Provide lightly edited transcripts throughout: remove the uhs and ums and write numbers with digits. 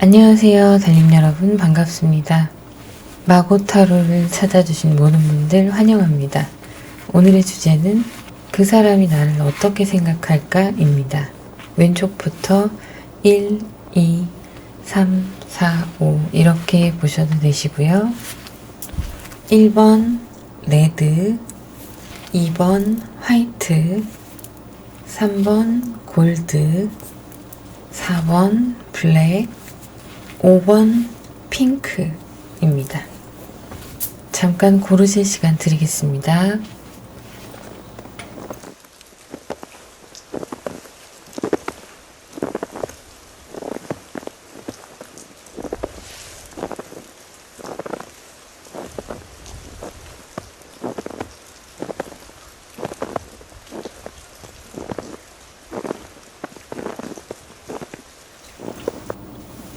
안녕하세요, 달님 여러분. 반갑습니다. 마고타로를 찾아주신 모든 분들 환영합니다. 오늘의 주제는 그 사람이 나를 어떻게 생각할까 입니다. 왼쪽부터 1, 2, 3, 4, 5 이렇게 보셔도 되시고요. 1번 레드, 2번 화이트, 3번 골드, 4번 블랙, 5번 핑크입니다. 잠깐 고르실 시간 드리겠습니다.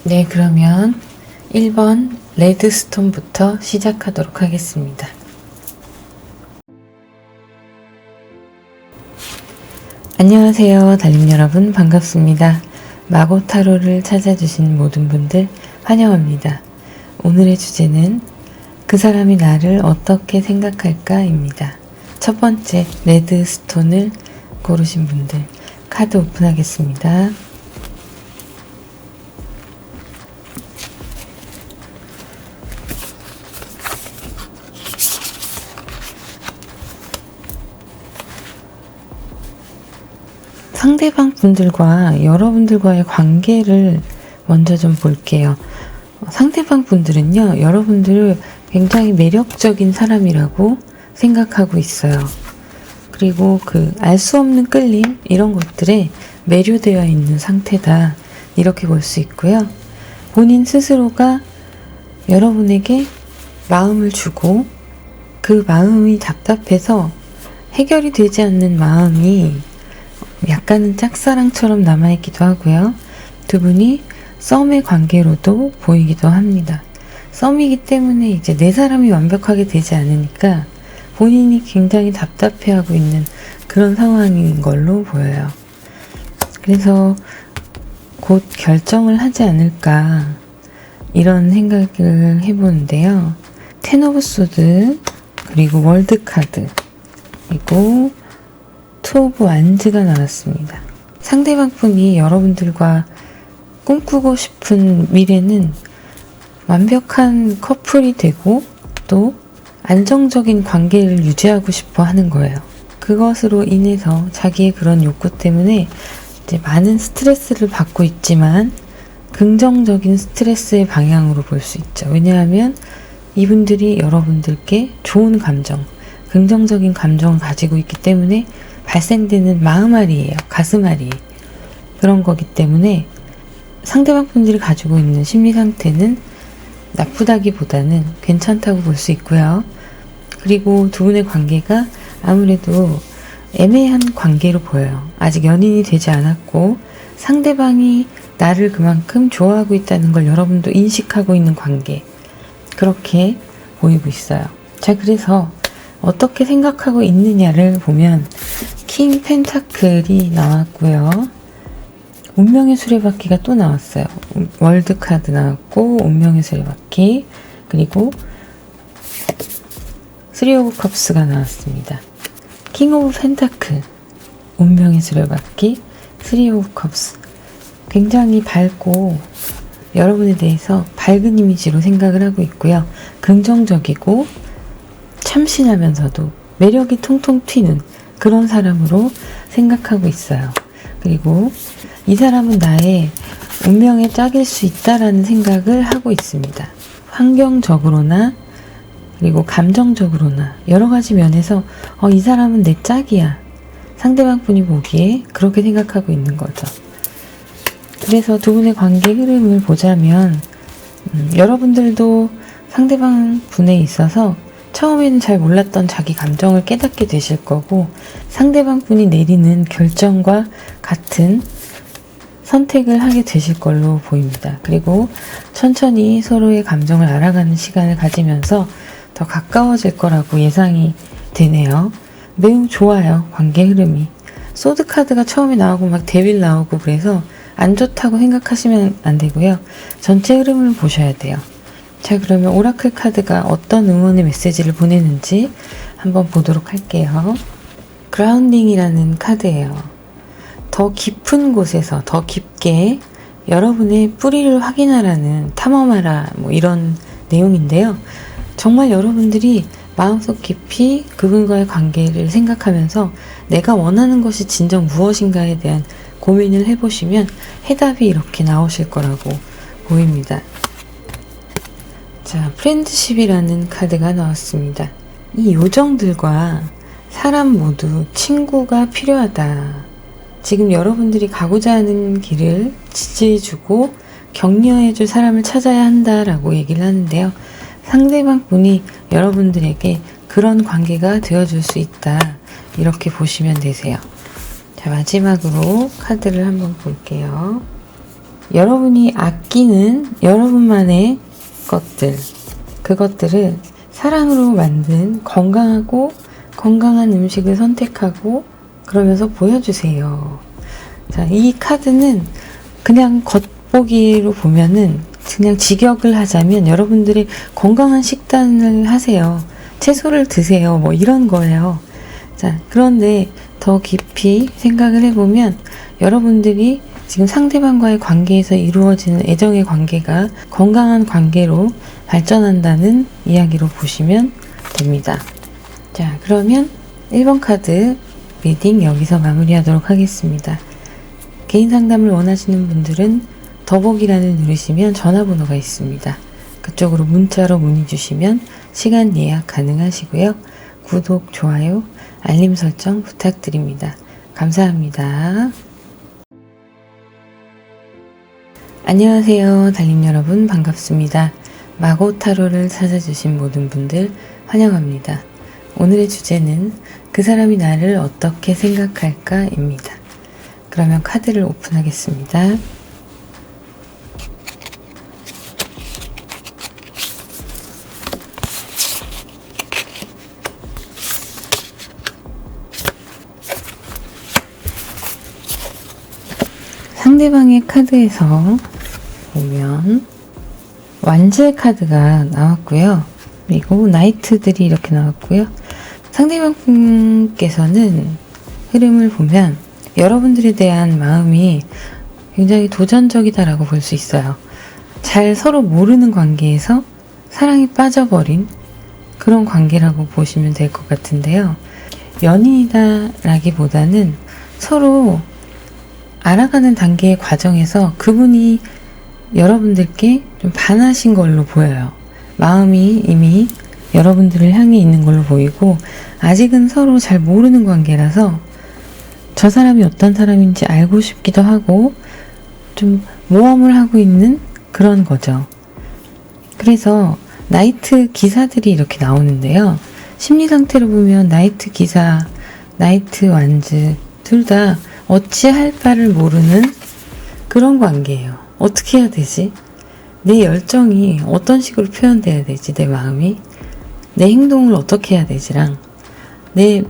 네, 그러면 1번 레드스톤부터 시작하도록 하겠습니다. 안녕하세요, 달님 여러분. 반갑습니다. 마고타로를 찾아주신 모든 분들 환영합니다. 오늘의 주제는 그 사람이 나를 어떻게 생각할까 입니다. 첫 번째 레드스톤을 고르신 분들 카드 오픈하겠습니다. 상대방 분들과 여러분들과의 관계를 먼저 좀 볼게요. 상대방 분들은요, 여러분들을 굉장히 매력적인 사람이라고 생각하고 있어요. 그리고 알 수 없는 끌림, 이런 것들에 매료되어 있는 상태다. 이렇게 볼 수 있고요. 본인 스스로가 여러분에게 마음을 주고 그 마음이 답답해서 해결이 되지 않는 마음이 약간은 짝사랑처럼 남아있기도 하고요. 두 분이 썸의 관계로도 보이기도 합니다. 썸이기 때문에 이제 내 사람이 완벽하게 되지 않으니까 본인이 굉장히 답답해하고 있는 그런 상황인 걸로 보여요. 그래서 곧 결정을 하지 않을까 이런 생각을 해보는데요. 텐 오브 소드, 그리고 월드 카드, 그리고 투 오브 완즈가 나왔습니다. 상대방 분이 여러분들과 꿈꾸고 싶은 미래는 완벽한 커플이 되고 또 안정적인 관계를 유지하고 싶어 하는 거예요. 그것으로 인해서 자기의 그런 욕구 때문에 이제 많은 스트레스를 받고 있지만 긍정적인 스트레스의 방향으로 볼 수 있죠. 왜냐하면 이분들이 여러분들께 좋은 감정, 긍정적인 감정을 가지고 있기 때문에 발생되는 마음앓이에요. 가슴앓이. 그런 거기 때문에 상대방 분들이 가지고 있는 심리 상태는 나쁘다기보다는 괜찮다고 볼 수 있고요. 그리고 두 분의 관계가 아무래도 애매한 관계로 보여요. 아직 연인이 되지 않았고 상대방이 나를 그만큼 좋아하고 있다는 걸 여러분도 인식하고 있는 관계. 그렇게 보이고 있어요. 자, 그래서 어떻게 생각하고 있느냐를 보면 킹 펜타클이 나왔고요. 운명의 수레바퀴가 또 나왔어요. 월드 카드 나왔고 운명의 수레바퀴, 그리고 쓰리 오브 컵스가 나왔습니다. 킹 오브 펜타클, 운명의 수레바퀴, 쓰리 오브 컵스. 굉장히 밝고 여러분에 대해서 밝은 이미지로 생각을 하고 있고요. 긍정적이고 참신하면서도 매력이 통통 튀는 그런 사람으로 생각하고 있어요. 그리고 이 사람은 나의 운명의 짝일 수 있다라는 생각을 하고 있습니다. 환경적으로나 그리고 감정적으로나 여러 가지 면에서 이 사람은 내 짝이야. 상대방 분이 보기에 그렇게 생각하고 있는 거죠. 그래서 두 분의 관계 흐름을 보자면 여러분들도 상대방 분에 있어서 처음에는 잘 몰랐던 자기 감정을 깨닫게 되실 거고 상대방 분이 내리는 결정과 같은 선택을 하게 되실 걸로 보입니다. 그리고 천천히 서로의 감정을 알아가는 시간을 가지면서 더 가까워질 거라고 예상이 되네요. 매우 좋아요, 관계 흐름이. 소드 카드가 처음에 나오고 막 데빌 나오고 그래서 안 좋다고 생각하시면 안 되고요. 전체 흐름을 보셔야 돼요. 자, 그러면 오라클 카드가 어떤 응원의 메시지를 보내는지 한번 보도록 할게요. 그라운딩이라는 카드예요. 더 깊은 곳에서 더 깊게 여러분의 뿌리를 확인하라는, 탐험하라, 뭐 이런 내용인데요. 정말 여러분들이 마음속 깊이 그분과의 관계를 생각하면서 내가 원하는 것이 진정 무엇인가에 대한 고민을 해보시면 해답이 이렇게 나오실 거라고 보입니다. 자, 프렌드십이라는 카드가 나왔습니다. 이 요정들과 사람 모두 친구가 필요하다. 지금 여러분들이 가고자 하는 길을 지지해주고 격려해줄 사람을 찾아야 한다라고 얘기를 하는데요. 상대방 분이 여러분들에게 그런 관계가 되어줄 수 있다. 이렇게 보시면 되세요. 자, 마지막으로 카드를 한번 볼게요. 여러분이 아끼는 여러분만의 것들, 그것들을 사랑으로 만든 건강한 음식을 선택하고 그러면서 보여주세요. 자, 이 카드는 그냥 겉보기로 보면은 그냥 직역을 하자면 여러분들이 건강한 식단을 하세요. 채소를 드세요. 뭐 이런 거예요. 자, 그런데 더 깊이 생각을 해보면 여러분들이 지금 상대방과의 관계에서 이루어지는 애정의 관계가 건강한 관계로 발전한다는 이야기로 보시면 됩니다. 자, 그러면 1번 카드 리딩 여기서 마무리하도록 하겠습니다. 개인 상담을 원하시는 분들은 더보기란을 누르시면 전화번호가 있습니다. 그쪽으로 문자로 문의 주시면 시간 예약 가능하시고요. 구독, 좋아요, 알림 설정 부탁드립니다. 감사합니다. 안녕하세요. 달님 여러분, 반갑습니다. 마고 타로를 찾아주신 모든 분들 환영합니다. 오늘의 주제는 그 사람이 나를 어떻게 생각할까 입니다. 그러면 카드를 오픈하겠습니다. 상대방의 카드에서 보면 완제 카드가 나왔고요. 그리고 나이트들이 이렇게 나왔고요. 상대방 분께서는 흐름을 보면 여러분들에 대한 마음이 굉장히 도전적이다라고 볼 수 있어요. 잘 서로 모르는 관계에서 사랑에 빠져버린 그런 관계라고 보시면 될 것 같은데요. 연인이다라기보다는 서로 알아가는 단계의 과정에서 그분이 여러분들께 좀 반하신 걸로 보여요. 마음이 이미 여러분들을 향해 있는 걸로 보이고 아직은 서로 잘 모르는 관계라서 저 사람이 어떤 사람인지 알고 싶기도 하고 좀 모험을 하고 있는 그런 거죠. 그래서 나이트 기사들이 이렇게 나오는데요. 심리 상태로 보면 나이트 기사, 나이트 완즈 둘 다 어찌할 바를 모르는 그런 관계예요. 어떻게 해야 되지? 내 열정이 어떤 식으로 표현돼야 되지? 내 마음이? 내 행동을 어떻게 해야 되지랑 내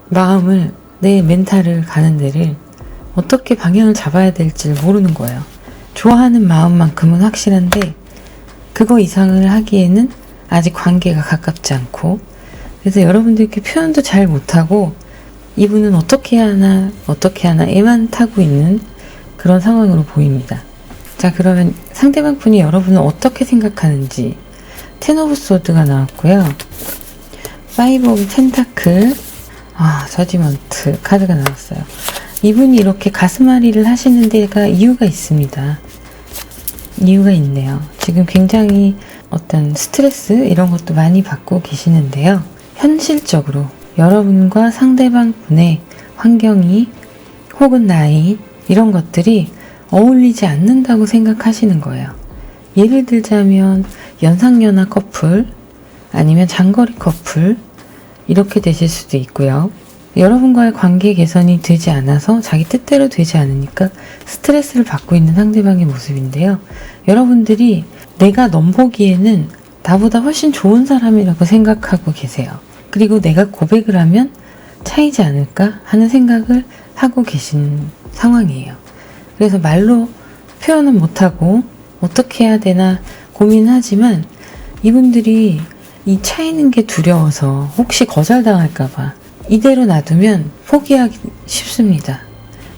마음을, 내 멘탈을 가는 데를 어떻게 방향을 잡아야 될지를 모르는 거예요. 좋아하는 마음만큼은 확실한데 그거 이상을 하기에는 아직 관계가 가깝지 않고 그래서 여러분들께 표현도 잘 못하고 이분은 어떻게 하나 애만 타고 있는 그런 상황으로 보입니다. 자, 그러면 상대방 분이 여러분을 어떻게 생각하는지 텐 오브 소드가 나왔고요. 파이브 오브 펜타클, 저지먼트 카드가 나왔어요. 이분이 이렇게 가슴앓이를 하시는 데가 이유가 있습니다. 이유가 있네요. 지금 굉장히 어떤 스트레스 이런 것도 많이 받고 계시는데요. 현실적으로 여러분과 상대방 분의 환경이 혹은 나이 이런 것들이 어울리지 않는다고 생각하시는 거예요. 예를 들자면 연상연하 커플 아니면 장거리 커플 이렇게 되실 수도 있고요. 여러분과의 관계 개선이 되지 않아서 자기 뜻대로 되지 않으니까 스트레스를 받고 있는 상대방의 모습인데요. 여러분들이 내가 넘보기에는 나보다 훨씬 좋은 사람이라고 생각하고 계세요. 그리고 내가 고백을 하면 차이지 않을까 하는 생각을 하고 계신 상황이에요. 그래서 말로 표현은 못하고 어떻게 해야 되나 고민하지만 이분들이 이 차이는 게 두려워서 혹시 거절당할까봐 이대로 놔두면 포기하기 쉽습니다.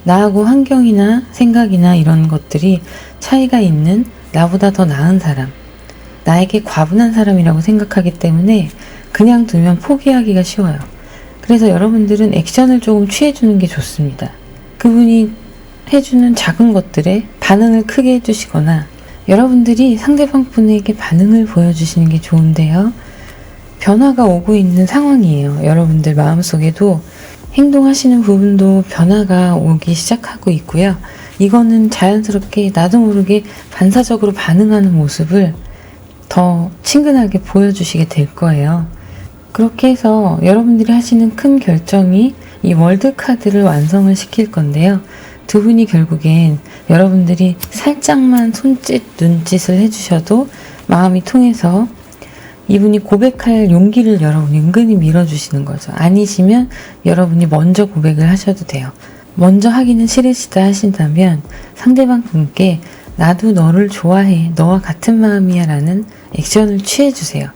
나하고 환경이나 생각이나 이런 것들이 차이가 있는 나보다 더 나은 사람, 나에게 과분한 사람이라고 생각하기 때문에 그냥 두면 포기하기가 쉬워요. 그래서 여러분들은 액션을 조금 취해주는 게 좋습니다. 그분이 해주는 작은 것들에 반응을 크게 해주시거나 여러분들이 상대방 분에게 반응을 보여주시는 게 좋은데요. 변화가 오고 있는 상황이에요. 여러분들 마음속에도 행동하시는 부분도 변화가 오기 시작하고 있고요. 이거는 자연스럽게 나도 모르게 반사적으로 반응하는 모습을 더 친근하게 보여주시게 될 거예요. 그렇게 해서 여러분들이 하시는 큰 결정이 이 월드카드를 완성을 시킬 건데요. 두 분이 결국엔 여러분들이 살짝만 손짓, 눈짓을 해주셔도 마음이 통해서 이분이 고백할 용기를 여러분이 은근히 밀어주시는 거죠. 아니시면 여러분이 먼저 고백을 하셔도 돼요. 먼저 하기는 싫으시다 하신다면 상대방 분께 나도 너를 좋아해, 너와 같은 마음이야 라는 액션을 취해주세요.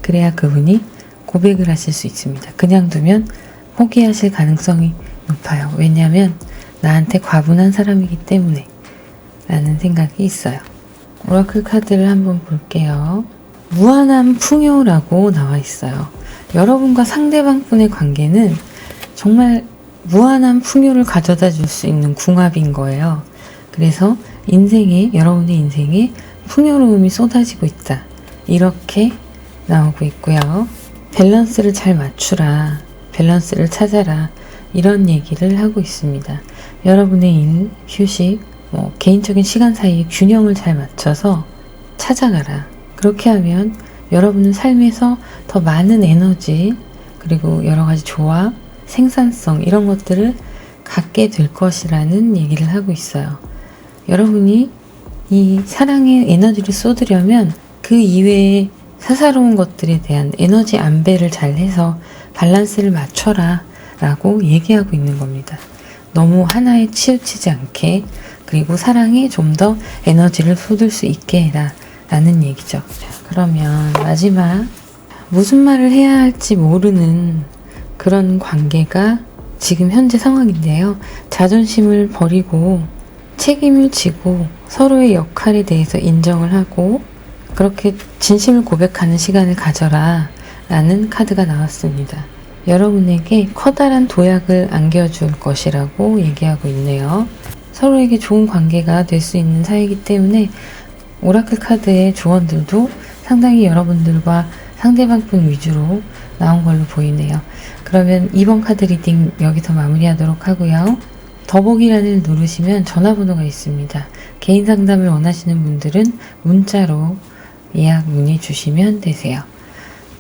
그래야 그분이 고백을 하실 수 있습니다. 그냥 두면 포기하실 가능성이 높아요. 왜냐하면 나한테 과분한 사람이기 때문에 라는 생각이 있어요. 오라클 카드를 한번 볼게요. 무한한 풍요라고 나와 있어요. 여러분과 상대방 분의 관계는 정말 무한한 풍요를 가져다 줄 수 있는 궁합인 거예요. 그래서 여러분의 인생에 풍요로움이 쏟아지고 있다. 이렇게 나오고 있고요. 밸런스를 잘 맞추라. 밸런스를 찾아라. 이런 얘기를 하고 있습니다. 여러분의 일, 휴식, 개인적인 시간 사이에 균형을 잘 맞춰서 찾아가라. 그렇게 하면 여러분은 삶에서 더 많은 에너지, 그리고 여러 가지 조화, 생산성 이런 것들을 갖게 될 것이라는 얘기를 하고 있어요. 여러분이 이 사랑의 에너지를 쏟으려면 그 이외의 사사로운 것들에 대한 에너지 안배를 잘 해서 밸런스를 맞춰라 라고 얘기하고 있는 겁니다. 너무 하나에 치우치지 않게, 그리고 사랑에 좀 더 에너지를 쏟을 수 있게 해라 라는 얘기죠. 그러면 마지막, 무슨 말을 해야 할지 모르는 그런 관계가 지금 현재 상황인데요. 자존심을 버리고 책임을 지고 서로의 역할에 대해서 인정을 하고 그렇게 진심을 고백하는 시간을 가져라 라는 카드가 나왔습니다. 여러분에게 커다란 도약을 안겨줄 것이라고 얘기하고 있네요. 서로에게 좋은 관계가 될 수 있는 사이이기 때문에 오라클 카드의 조언들도 상당히 여러분들과 상대방 분 위주로 나온 걸로 보이네요. 그러면 이번 카드 리딩 여기서 마무리하도록 하고요. 더보기란을 누르시면 전화번호가 있습니다. 개인 상담을 원하시는 분들은 문자로 예약 문의 주시면 되세요.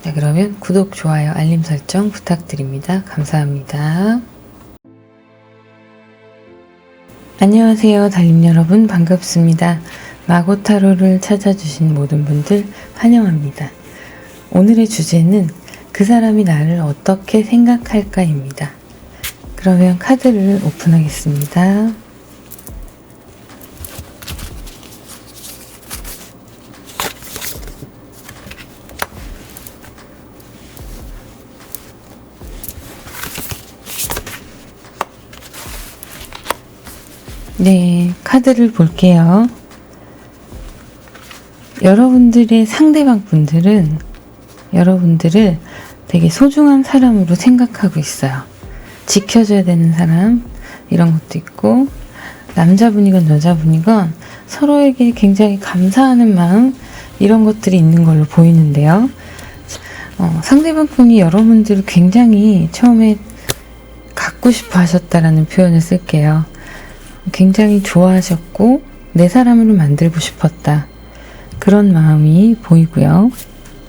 자, 그러면 구독, 좋아요, 알림 설정 부탁드립니다. 감사합니다. 안녕하세요, 달님 여러분, 반갑습니다. 마고타로를 찾아주신 모든 분들 환영합니다. 오늘의 주제는 그 사람이 나를 어떻게 생각할까입니다. 그러면 카드를 오픈하겠습니다. 네, 카드를 볼게요. 여러분들의 상대방 분들은 여러분들을 되게 소중한 사람으로 생각하고 있어요. 지켜줘야 되는 사람, 이런 것도 있고, 남자분이건 여자분이건 서로에게 굉장히 감사하는 마음, 이런 것들이 있는 걸로 보이는데요. 상대방 분이 여러분들을 굉장히 처음에 갖고 싶어 하셨다라는 표현을 쓸게요. 굉장히 좋아하셨고 내 사람으로 만들고 싶었다. 그런 마음이 보이고요.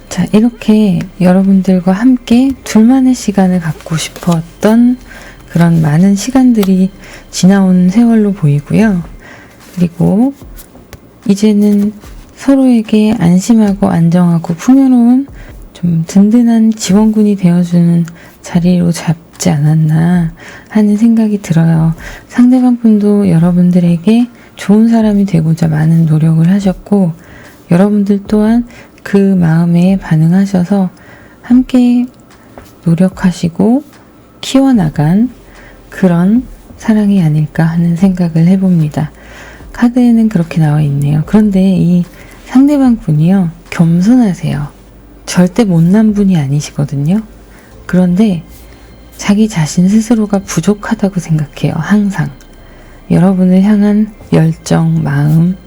자, 이렇게 여러분들과 함께 둘만의 시간을 갖고 싶었던 그런 많은 시간들이 지나온 세월로 보이고요. 그리고 이제는 서로에게 안심하고 안정하고 풍요로운 좀 든든한 지원군이 되어주는 자리로 잡지 않았나 하는 생각이 들어요. 상대방 분도 여러분들에게 좋은 사람이 되고자 많은 노력을 하셨고, 여러분들 또한 그 마음에 반응하셔서 함께 노력하시고 키워나간 그런 사랑이 아닐까 하는 생각을 해봅니다. 카드에는 그렇게 나와 있네요. 그런데 이 상대방 분이요, 겸손하세요. 절대 못난 분이 아니시거든요. 그런데 자기 자신 스스로가 부족하다고 생각해요. 항상. 여러분을 향한 열정, 마음,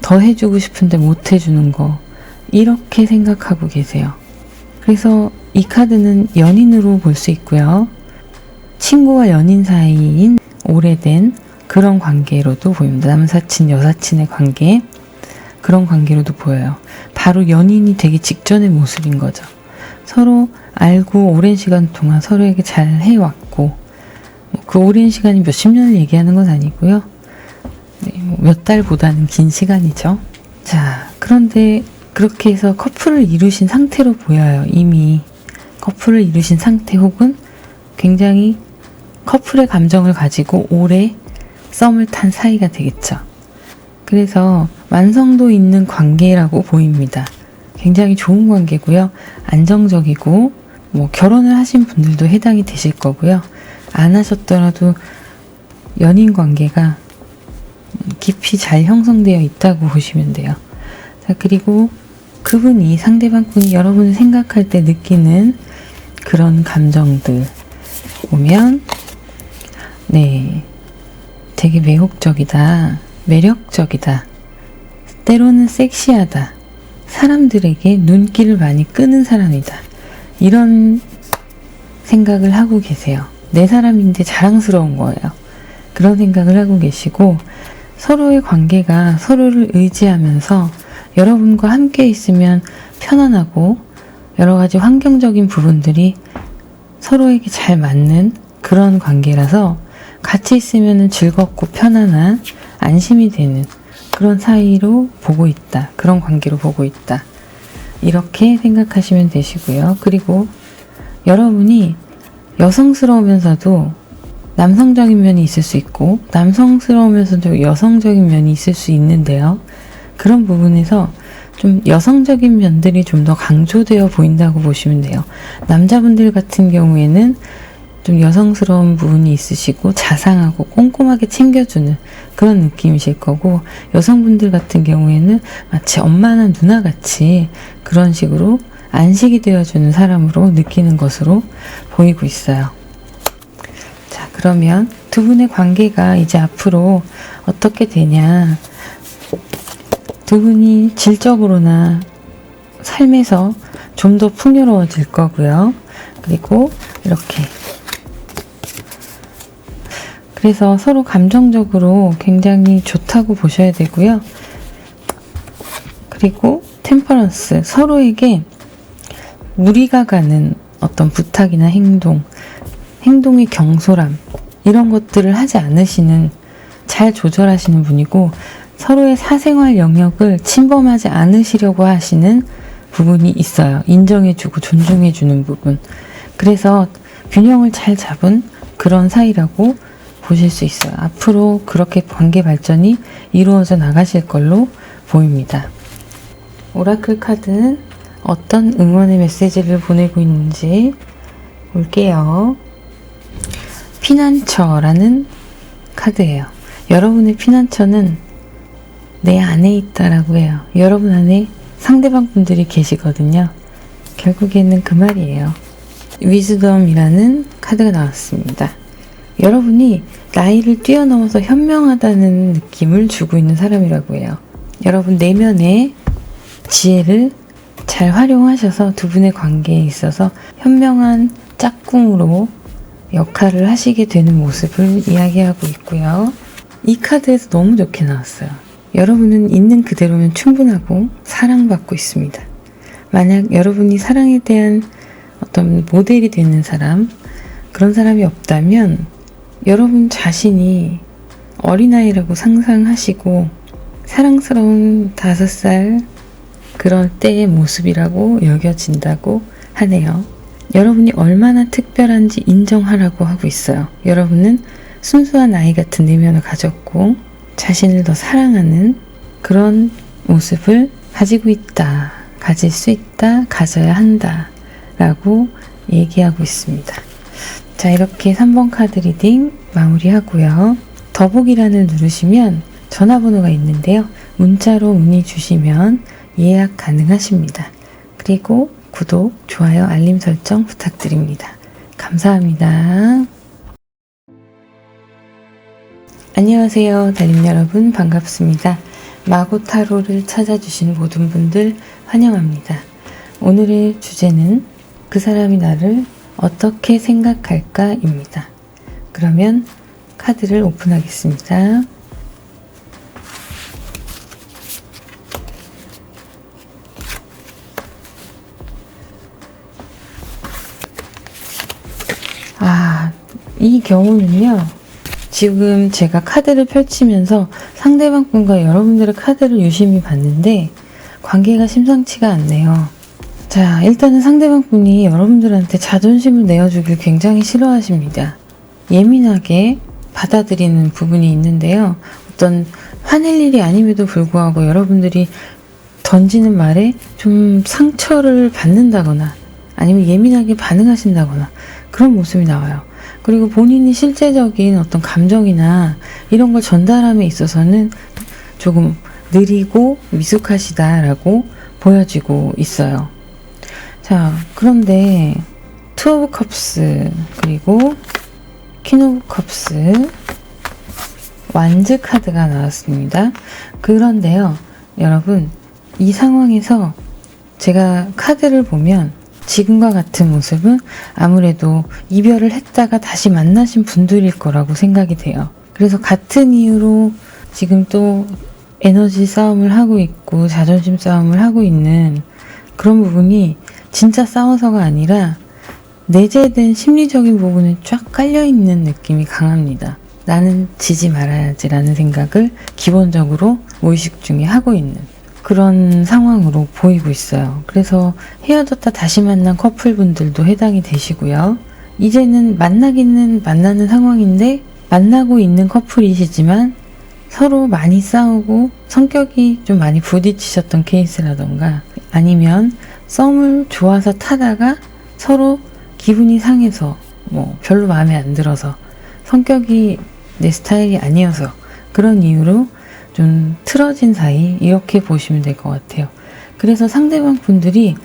더 해주고 싶은데 못 해주는 거, 이렇게 생각하고 계세요. 그래서 이 카드는 연인으로 볼 수 있고요. 친구와 연인 사이인 오래된 그런 관계로도 보입니다. 남사친, 여사친의 관계, 그런 관계로도 보여요. 바로 연인이 되기 직전의 모습인 거죠. 서로 알고 오랜 시간 동안 서로에게 잘 해왔고, 그 오랜 시간이 몇십 년을 얘기하는 건 아니고요. 몇 달보다는 긴 시간이죠. 자, 그런데 그렇게 해서 커플을 이루신 상태로 보여요. 이미 커플을 이루신 상태, 혹은 굉장히 커플의 감정을 가지고 오래 썸을 탄 사이가 되겠죠. 그래서 완성도 있는 관계라고 보입니다. 굉장히 좋은 관계고요. 안정적이고, 결혼을 하신 분들도 해당이 되실 거고요. 안 하셨더라도 연인 관계가 깊이 잘 형성되어 있다고 보시면 돼요. 자, 그리고 그분이, 상대방 분이 여러분을 생각할 때 느끼는 그런 감정들 보면, 네, 되게 매혹적이다, 매력적이다, 때로는 섹시하다, 사람들에게 눈길을 많이 끄는 사람이다, 이런 생각을 하고 계세요. 내 사람인데 자랑스러운 거예요. 그런 생각을 하고 계시고, 서로의 관계가 서로를 의지하면서 여러분과 함께 있으면 편안하고 여러 가지 환경적인 부분들이 서로에게 잘 맞는 그런 관계라서 같이 있으면 즐겁고 편안한, 안심이 되는 그런 사이로 보고 있다. 그런 관계로 보고 있다. 이렇게 생각하시면 되시고요. 그리고 여러분이 여성스러우면서도 남성적인 면이 있을 수 있고, 남성스러우면서도 여성적인 면이 있을 수 있는데요. 그런 부분에서 좀 여성적인 면들이 좀 더 강조되어 보인다고 보시면 돼요. 남자분들 같은 경우에는 좀 여성스러운 부분이 있으시고 자상하고 꼼꼼하게 챙겨주는 그런 느낌이실 거고, 여성분들 같은 경우에는 마치 엄마나 누나같이 그런 식으로 안식이 되어주는 사람으로 느끼는 것으로 보이고 있어요. 자, 그러면 두 분의 관계가 이제 앞으로 어떻게 되냐. 두 분이 질적으로나 삶에서 좀 더 풍요로워질 거고요. 그리고 이렇게, 그래서 서로 감정적으로 굉장히 좋다고 보셔야 되고요. 그리고 템퍼런스, 서로에게 무리가 가는 어떤 부탁이나 행동의 경솔함, 이런 것들을 하지 않으시는, 잘 조절하시는 분이고, 서로의 사생활 영역을 침범하지 않으시려고 하시는 부분이 있어요. 인정해주고 존중해주는 부분. 그래서 균형을 잘 잡은 그런 사이라고 보실 수 있어요. 앞으로 그렇게 관계 발전이 이루어져 나가실 걸로 보입니다. 오라클 카드는 어떤 응원의 메시지를 보내고 있는지 볼게요. 피난처라는 카드예요. 여러분의 피난처는 내 안에 있다라고 해요. 여러분 안에 상대방 분들이 계시거든요. 결국에는 그 말이에요. 위즈덤이라는 카드가 나왔습니다. 여러분이 나이를 뛰어넘어서 현명하다는 느낌을 주고 있는 사람이라고 해요. 여러분 내면의 지혜를 잘 활용하셔서 두 분의 관계에 있어서 현명한 짝꿍으로 역할을 하시게 되는 모습을 이야기하고 있고요. 이 카드에서 너무 좋게 나왔어요. 여러분은 있는 그대로면 충분하고 사랑받고 있습니다. 만약 여러분이 사랑에 대한 어떤 모델이 되는 사람, 그런 사람이 없다면 여러분 자신이 어린아이라고 상상하시고 사랑스러운 5살 그럴 때의 모습이라고 여겨진다고 하네요. 여러분이 얼마나 특별한지 인정하라고 하고 있어요. 여러분은 순수한 아이 같은 내면을 가졌고 자신을 더 사랑하는 그런 모습을 가지고 있다, 가질 수 있다, 가져야 한다 라고 얘기하고 있습니다. 자, 이렇게 3번 카드 리딩 마무리하고요. 더보기란을 누르시면 전화번호가 있는데요. 문자로 문의 주시면 예약 가능하십니다. 그리고 구독, 좋아요, 알림 설정 부탁드립니다. 감사합니다. 안녕하세요. 달님 여러분, 반갑습니다. 마고타로를 찾아주신 모든 분들 환영합니다. 오늘의 주제는 그 사람이 나를 어떻게 생각할까입니다. 그러면 카드를 오픈하겠습니다. 이 경우는요, 지금 제가 카드를 펼치면서 상대방 분과 여러분들의 카드를 유심히 봤는데 관계가 심상치가 않네요. 자, 일단은 상대방 분이 여러분들한테 자존심을 내어주길 굉장히 싫어하십니다. 예민하게 받아들이는 부분이 있는데요. 어떤 화낼 일이 아님에도 불구하고 여러분들이 던지는 말에 좀 상처를 받는다거나 아니면 예민하게 반응하신다거나 그런 모습이 나와요. 그리고 본인이 실제적인 어떤 감정이나 이런 걸 전달함에 있어서는 조금 느리고 미숙하시다라고 보여지고 있어요. 자, 그런데 투 오브 컵스 그리고 퀸 오브 컵스 완즈 카드가 나왔습니다. 그런데요, 여러분, 이 상황에서 제가 카드를 보면 지금과 같은 모습은 아무래도 이별을 했다가 다시 만나신 분들일 거라고 생각이 돼요. 그래서 같은 이유로 지금 또 에너지 싸움을 하고 있고 자존심 싸움을 하고 있는 그런 부분이 진짜 싸워서가 아니라 내재된 심리적인 부분에 쫙 깔려있는 느낌이 강합니다. 나는 지지 말아야지라는 생각을 기본적으로 무의식 중에 하고 있는 그런 상황으로 보이고 있어요. 그래서 헤어졌다 다시 만난 커플분들도 해당이 되시고요. 이제는 만나기는 만나는 상황인데 만나고 있는 커플이시지만 서로 많이 싸우고 성격이 좀 많이 부딪히셨던 케이스라던가 아니면 썸을 좋아서 타다가 서로 기분이 상해서 별로 마음에 안 들어서 성격이 내 스타일이 아니어서 그런 이유로 좀 틀어진 사이 이렇게 보시면 될 것 같아요. 그래서 상대방 분들이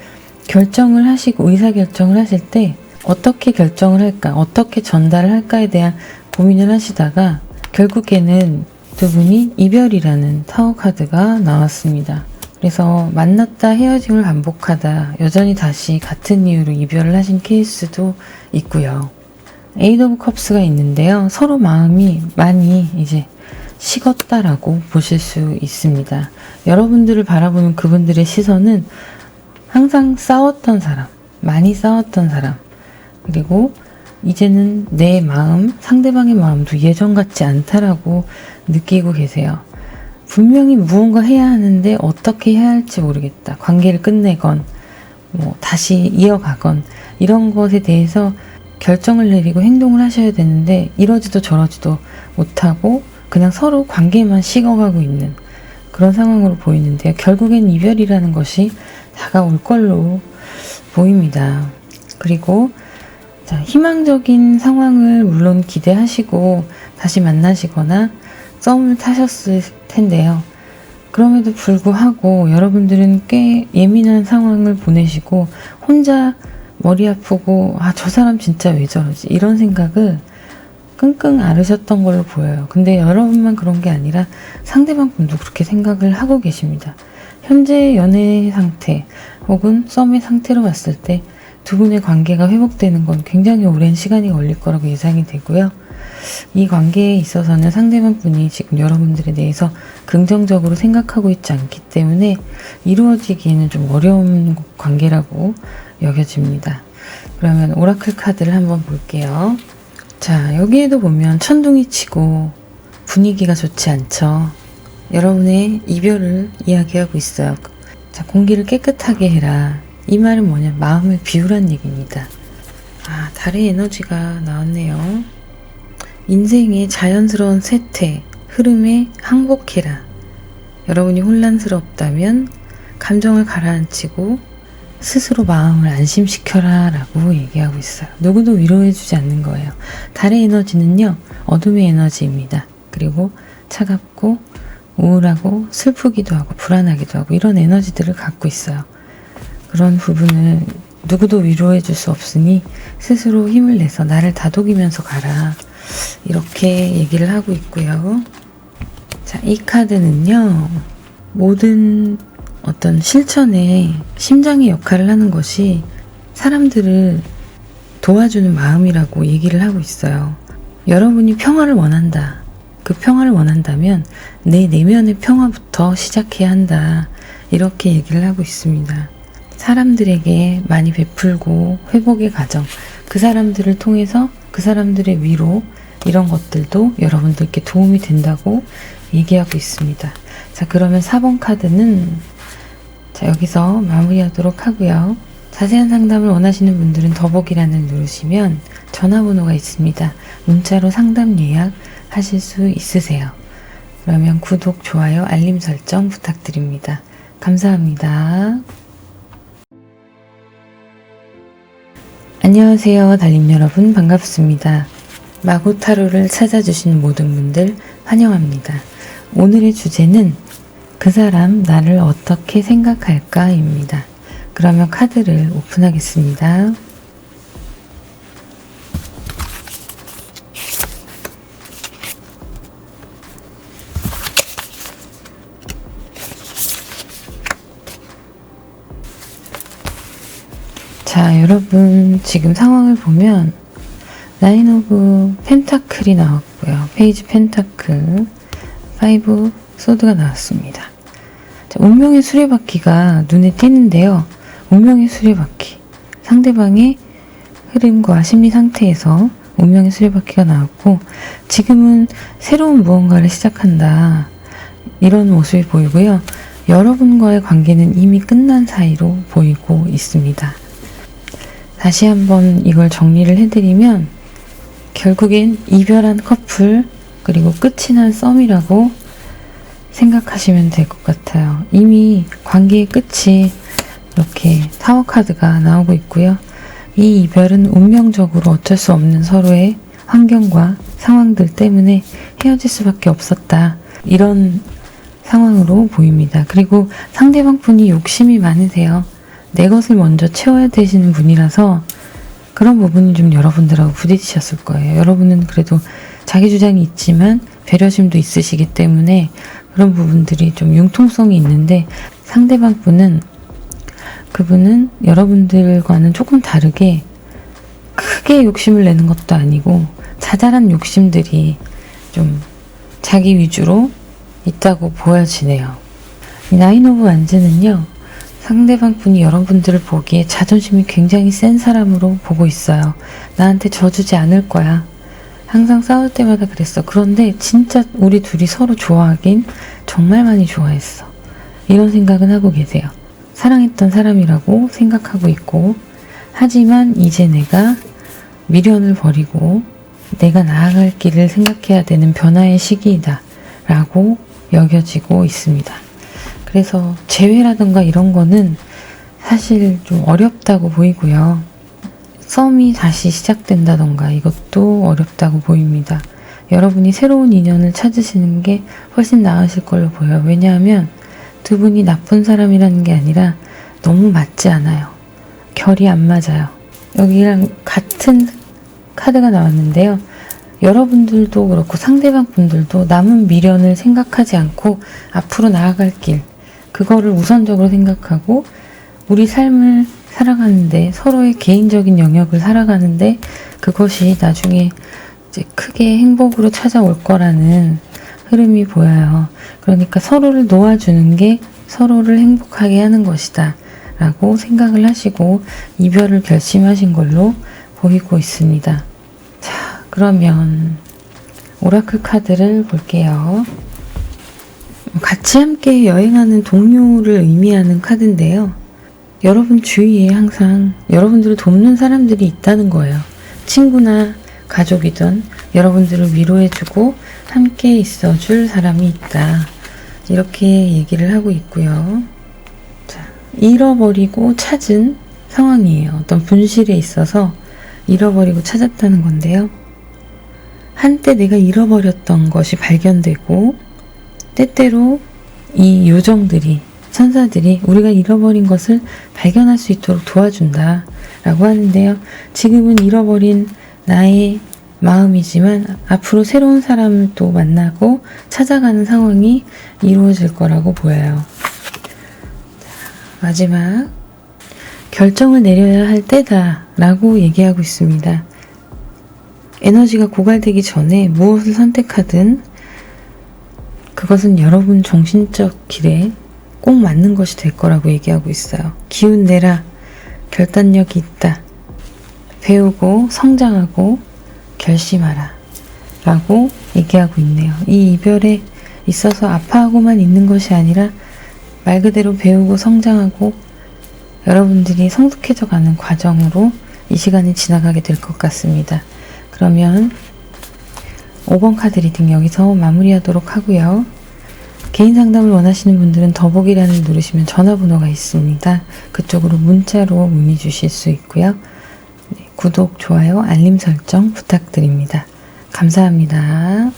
결정을 하시고 의사결정을 하실 때 어떻게 결정을 할까, 어떻게 전달을 할까에 대한 고민을 하시다가 결국에는 두 분이 이별이라는 타워 카드가 나왔습니다. 그래서 만났다 헤어짐을 반복하다 여전히 다시 같은 이유로 이별을 하신 케이스도 있고요. 에이드 오브 컵스가 있는데요. 서로 마음이 많이 이제 식었다라고 보실 수 있습니다. 여러분들을 바라보는 그분들의 시선은 항상 싸웠던 사람, 많이 싸웠던 사람, 그리고 이제는 내 마음, 상대방의 마음도 예전 같지 않다라고 느끼고 계세요. 분명히 무언가 해야 하는데 어떻게 해야 할지 모르겠다. 관계를 끝내건 다시 이어가건 이런 것에 대해서 결정을 내리고 행동을 하셔야 되는데 이러지도 저러지도 못하고 그냥 서로 관계만 식어가고 있는 그런 상황으로 보이는데요. 결국엔 이별이라는 것이 다가올 걸로 보입니다. 그리고 자, 희망적인 상황을 물론 기대하시고 다시 만나시거나 썸을 타셨을 텐데요. 그럼에도 불구하고 여러분들은 꽤 예민한 상황을 보내시고 혼자 머리 아프고 저 사람 진짜 왜 저러지 이런 생각을 끙끙 앓으셨던 걸로 보여요. 근데 여러분만 그런 게 아니라 상대방 분도 그렇게 생각을 하고 계십니다. 현재 연애 상태 혹은 썸의 상태로 봤을 때 두 분의 관계가 회복되는 건 굉장히 오랜 시간이 걸릴 거라고 예상이 되고요. 이 관계에 있어서는 상대방 분이 지금 여러분들에 대해서 긍정적으로 생각하고 있지 않기 때문에 이루어지기에는 좀 어려운 관계라고 여겨집니다. 그러면 오라클 카드를 한번 볼게요. 자, 여기에도 보면 천둥이 치고 분위기가 좋지 않죠. 여러분의 이별을 이야기하고 있어요. 자, 공기를 깨끗하게 해라. 이 말은 뭐냐? 마음을 비우란 얘기입니다. 달의 에너지가 나왔네요. 인생의 자연스러운 쇠퇴 흐름에 항복해라. 여러분이 혼란스럽다면 감정을 가라앉히고 스스로 마음을 안심시켜라 라고 얘기하고 있어요. 누구도 위로해주지 않는 거예요. 달의 에너지는요, 어둠의 에너지입니다. 그리고 차갑고 우울하고 슬프기도 하고 불안하기도 하고 이런 에너지들을 갖고 있어요. 그런 부분을 누구도 위로해줄 수 없으니 스스로 힘을 내서 나를 다독이면서 가라. 이렇게 얘기를 하고 있고요. 자, 이 카드는요, 모든 어떤 실천에 심장의 역할을 하는 것이 사람들을 도와주는 마음이라고 얘기를 하고 있어요. 여러분이 평화를 원한다. 그 평화를 원한다면 내 내면의 평화부터 시작해야 한다. 이렇게 얘기를 하고 있습니다. 사람들에게 많이 베풀고 회복의 과정, 그 사람들을 통해서 그 사람들의 위로, 이런 것들도 여러분들께 도움이 된다고 얘기하고 있습니다. 자, 그러면 4번 카드는 자, 여기서 마무리하도록 하고요. 자세한 상담을 원하시는 분들은 더보기란을 누르시면 전화번호가 있습니다. 문자로 상담 예약 하실 수 있으세요. 그러면 구독, 좋아요, 알림 설정 부탁드립니다. 감사합니다. 안녕하세요, 달님 여러분, 반갑습니다. 마고타로를 찾아주신 모든 분들 환영합니다. 오늘의 주제는 그 사람 나를 어떻게 생각할까 입니다. 그러면 카드를 오픈하겠습니다. 자, 여러분 지금 상황을 보면 나인 오브 펜타클이 나왔고요. 페이지 펜타클, 5 소드가 나왔습니다. 자, 운명의 수레바퀴가 눈에 띄는데요. 운명의 수레바퀴, 상대방의 흐름과 심리 상태에서 운명의 수레바퀴가 나왔고, 지금은 새로운 무언가를 시작한다, 이런 모습이 보이고요. 여러분과의 관계는 이미 끝난 사이로 보이고 있습니다. 다시 한번 이걸 정리를 해드리면, 결국엔 이별한 커플, 그리고 끝이 난 썸이라고 생각하시면 될 것 같아요. 이미 관계의 끝이 이렇게 타워 카드가 나오고 있고요. 이 이별은 운명적으로 어쩔 수 없는 서로의 환경과 상황들 때문에 헤어질 수밖에 없었다, 이런 상황으로 보입니다. 그리고 상대방 분이 욕심이 많으세요. 내 것을 먼저 채워야 되시는 분이라서 그런 부분이 좀 여러분들하고 부딪히셨을 거예요. 여러분은 그래도 자기 주장이 있지만 배려심도 있으시기 때문에 그런 부분들이 좀 융통성이 있는데, 상대방 분은, 그분은 여러분들과는 조금 다르게 크게 욕심을 내는 것도 아니고 자잘한 욕심들이 좀 자기 위주로 있다고 보여지네요. 이 나인 오브 완즈는요, 상대방 분이 여러분들을 보기에 자존심이 굉장히 센 사람으로 보고 있어요. 나한테 져주지 않을 거야. 항상 싸울 때마다 그랬어. 그런데 진짜 우리 둘이 서로 좋아하긴 정말 많이 좋아했어. 이런 생각은 하고 계세요. 사랑했던 사람이라고 생각하고 있고, 하지만 이제 내가 미련을 버리고 내가 나아갈 길을 생각해야 되는 변화의 시기이다 라고 여겨지고 있습니다. 그래서 재회라든가 이런 거는 사실 좀 어렵다고 보이고요. 썸이 다시 시작된다던가 이것도 어렵다고 보입니다. 여러분이 새로운 인연을 찾으시는 게 훨씬 나으실 걸로 보여요. 왜냐하면 두 분이 나쁜 사람이라는 게 아니라 너무 맞지 않아요. 결이 안 맞아요. 여기랑 같은 카드가 나왔는데요. 여러분들도 그렇고 상대방 분들도 남은 미련을 생각하지 않고 앞으로 나아갈 길, 그거를 우선적으로 생각하고 우리 삶을 살아가는데, 서로의 개인적인 영역을 살아가는데 그것이 나중에 이제 크게 행복으로 찾아올 거라는 흐름이 보여요. 그러니까 서로를 놓아주는 게 서로를 행복하게 하는 것이다 라고 생각을 하시고 이별을 결심하신 걸로 보이고 있습니다. 자, 그러면 오라클 카드를 볼게요. 같이 함께 여행하는 동료를 의미하는 카드인데요. 여러분 주위에 항상 여러분들을 돕는 사람들이 있다는 거예요. 친구나 가족이든 여러분들을 위로해주고 함께 있어줄 사람이 있다. 이렇게 얘기를 하고 있고요. 자, 잃어버리고 찾은 상황이에요. 어떤 분실에 있어서 잃어버리고 찾았다는 건데요. 한때 내가 잃어버렸던 것이 발견되고 때때로 이 요정들이, 천사들이 우리가 잃어버린 것을 발견할 수 있도록 도와준다 라고 하는데요. 지금은 잃어버린 나의 마음이지만 앞으로 새로운 사람을 또 만나고 찾아가는 상황이 이루어질 거라고 보여요. 마지막, 결정을 내려야 할 때다 라고 얘기하고 있습니다. 에너지가 고갈되기 전에 무엇을 선택하든 그것은 여러분 정신적 길에 꼭 맞는 것이 될 거라고 얘기하고 있어요. 기운 내라. 결단력이 있다. 배우고 성장하고 결심하라 라고 얘기하고 있네요. 이 이별에 있어서 아파하고만 있는 것이 아니라 말 그대로 배우고 성장하고 여러분들이 성숙해져 가는 과정으로 이 시간이 지나가게 될 것 같습니다. 그러면 5번 카드 리딩 여기서 마무리하도록 하고요. 개인 상담을 원하시는 분들은 더보기란을 누르시면 전화번호가 있습니다. 그쪽으로 문자로 문의 주실 수 있고요. 네, 구독, 좋아요, 알림 설정 부탁드립니다. 감사합니다.